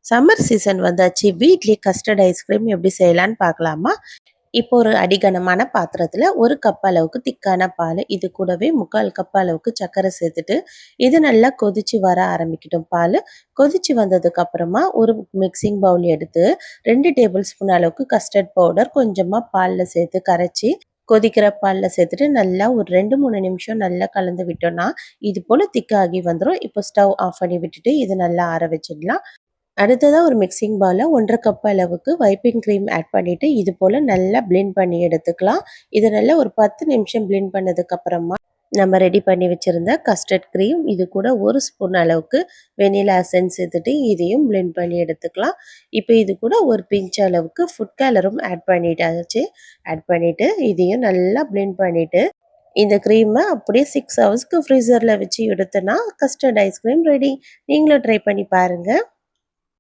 Summer season வந்தாச்சு. வீட்லயே custard ice cream எப்படி செய்யலான்னு பார்க்கலாமா? இப்போ ஒரு அடிகனமான பாத்திரத்துல 1 கப் அளவுக்கு திக்கான பால், இது கூடவே 3/4 கப் அளவுக்கு சர்க்கரை சேர்த்துட்டு, இது நல்லா கொதிச்சு வர ஆரம்பிக்கட்டும் பால். கொதிச்சு வந்ததுக்கு அப்புறமா ஒரு மிக்சிங் பவுல் எடுத்து 2 டேபிள் ஸ்பூன் அளவுக்கு கஸ்டர்ட் பவுடர் கொஞ்சமா பால்ல சேர்த்து கரைச்சி, கொதிக்கிற பால்ல சேர்த்துட்டு நல்லா ஒரு 2, 3 நிமிஷம் நல்லா கலந்து விட்டோம்னா, இது போல திக்காகி வந்துரும். இப்போ ஸ்டவ் ஆஃப் பண்ணி விட்டுட்டு இது நல்லா ஆற வச்சிடலாம். அடுத்ததா ஒரு மிக்ஸிங் பவுல்ல 1 1/2 கப் அளவுக்கு வைப்பிங் கிரீம் ஆட் பண்ணிட்டு, இது போல நல்லா பிளெண்ட் பண்ணி எடுத்துக்கலாம். இது நல்லா ஒரு 10 நிமிஷம் பிளெண்ட் பண்ணதுக்கு அப்புறமா, நம்ம ரெடி பண்ணி வச்சிருந்த கஸ்டர்ட் கிரீம், இது கூட 1 ஸ்பூன் அளவுக்கு வெனிலா எசன்ஸ் சேர்த்துட்டு இதையும் பிளெண்ட் பண்ணி எடுத்துக்கலாம். இப்போ இது கூட ஒரு பிஞ்ச் அளவுக்கு ஃபுட் கலரும் ஆட் பண்ணிட்டாச்சு. ஆட் பண்ணிட்டு இதையும் நல்லா பிளெண்ட் பண்ணிட்டு, இந்த கிரீமை அப்படியே 6 ஹவர்ஸ்க்கு ஃப்ரீசர்ல வச்சு எடுத்தோன்னா கஸ்டர்ட் ஐஸ்கிரீம் ரெடி. நீங்களும் ட்ரை பண்ணி பாருங்க.